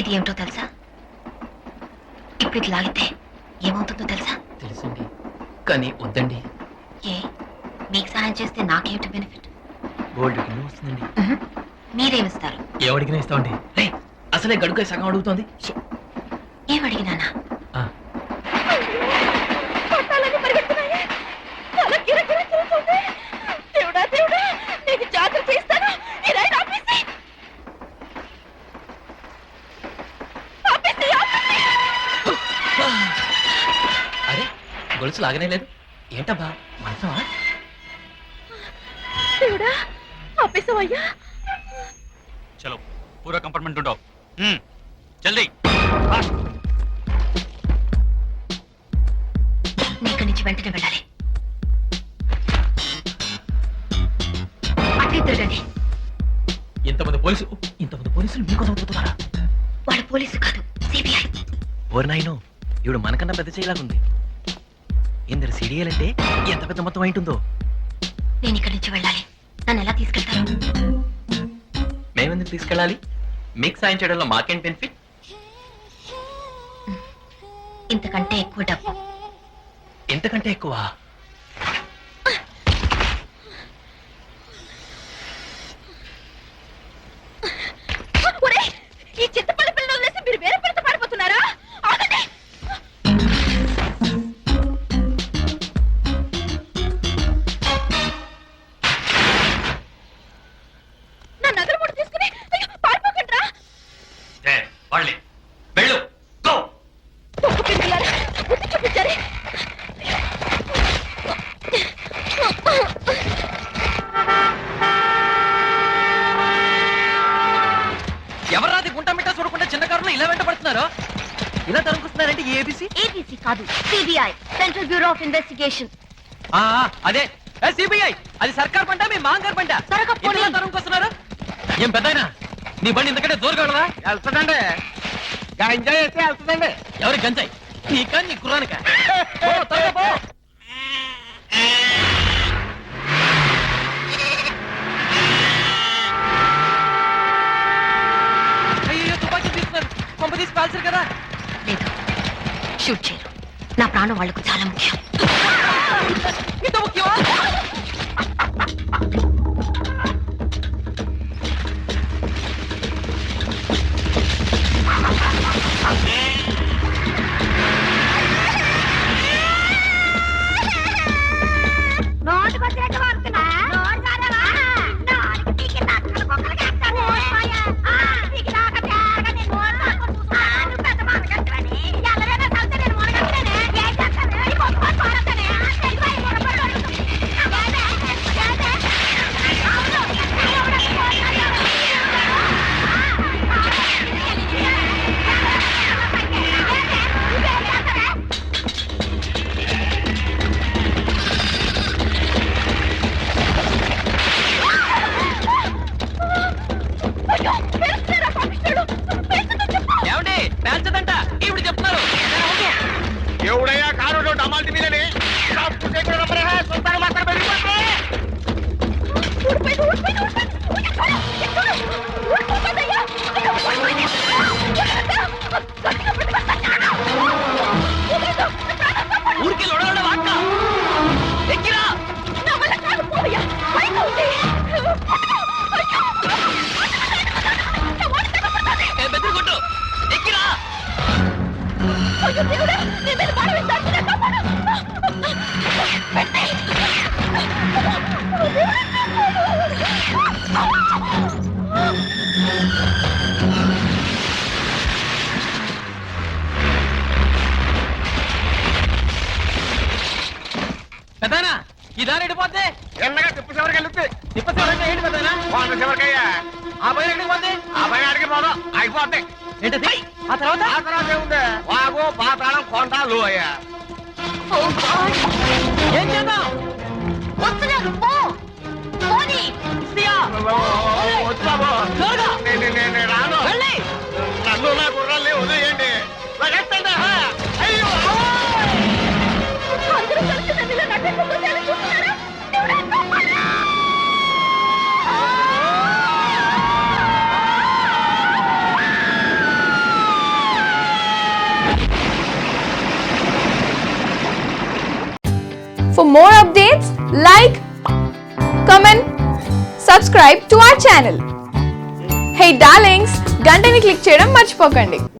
ఇది ఏమిటో తెలుసా? ఇప్పుడు ఇది లాగితే ఏమవుతుందో తెలుసా? తెలుసండి, కానీ వద్దండి. ఏ మీకు సహాయం చేస్తే నాకేమిటి బెనిఫిట్? గోల్డ్ వస్తుందండి. మీరేమిస్తారు? ఏమడిగినా ఇస్తామండి. అసలే గడుక సగం అడుగుతోంది. ఏమడిగినానా? అరే గొలుసు లాగనే లేదు ఏంటబ్బా? మనసమా? चलो पूरा कंपार्टमेंट ढूंढो। जल्दी। ఇక్కడి నుంచి వెంటనే వెళ్ళాలి. అటే తిరగండి. ఇంతమంది పోలీసులు మీకోసం చూస్తున్నారా? వాళ్ళు పోలీసు కాదు, సిబిఐ. ఓర్ నాయనో, ఇవిడు మనకన్నా పెద్ద చేయలాగుంది. ఇందరు సిడియాలంటే ఎంత పెద్ద మొత్తం అయింటుందో. నేను ఇక్కడి నుంచి వెళ్ళాలి. నన్ను ఎలా తీసుకెళ్తారు? మేమెందుకు తీసుకెళ్ళాలి? మీకు సాయం చేయడంలో మాకేం బెనిఫిట్? ఇంతకంటే ఎక్కువ డబ్బు. ఇంతకంటే ఎక్కువ? ఈ చిత్తపల్లి పిల్లలు వదిలేసి మీరు వేరే పిల్లతో పారిపోతున్నారా? ఆగండి. నా నగలు కూడా తీసుకుని పారిపోకండి రా. వెళ్ళు. గో. చూపించారు. ఎవరాది గుంట మిట్టా చూడకుండా చిన్న కారులో ఇలా వెంట పడుతున్నారు? ఇలా తరుముకొస్తున్నారంటే ఏబిసి? ఏబిసి కాదు, CBI, central bureau of investigation. అదే సిబిఐ. అది సర్కార్ పంట, మీ మాంగారు పంట. తరుముకొస్తున్నారు. ఏం పెద్దయినా నీ బండి ఇంతకంటే దూరగలదా? వెళ్తుందండి, ఎంజాయ్ చేస్తే వెళ్తుందండి. ఎవరి గంజాయి? నీకా నీ కుర్రానికా? అయ్యో తుపాకీ తీసుకున్నారు. పంప తీసి కాల్చారు కదా? లేదు, షూట్ చేయరు. నా ప్రాణం వాళ్లకు చాలా ముఖ్యం. ఇంత ముఖ్యమా? ఎవడయ్యా కారు డమాల్టి మీదని ఊరికి లొడగడ వాక్క ఎక్కిరా. బెదిరికొట్టు ఎక్కిరా. పెద్దనా ఈ దారి ఎడిపోతే ఎన్నగా తిప్పు చివరికి వెళ్తుంది. తిప్పసేవరంగా ఏంటి పెద్దనా? బాగుంది చివరికయ్యా. ఆ పైన ఎక్కడికి పోతే? ఆ పైన అడిగి పోదాం, అయిపోద్ది. ఏంటది? ఆ తర్వాత ఆ తర్వాత ఏముంది? వాగు, పాతాళం, కొంటాలు అయ్యా. ఏం చేద్దాం? వస్తున్నారు, పో. పోనీ. ఇస్తియా. వద్దు బాబు, త్వరగా. నేను రాను. వెళ్ళి. నన్ను నా గుర్రాల్ని వదిలేయండి. లగెత్తండి. అయ్యో అందరూ కలిసి నన్ను ఇలా నటించుకుంటూ చూస్తున్నారా? దేవుడా, కాపాడు. more updates, like, comment, subscribe to our channel. Hey darlings, గంటని click చేయడం మర్చిపోకండి.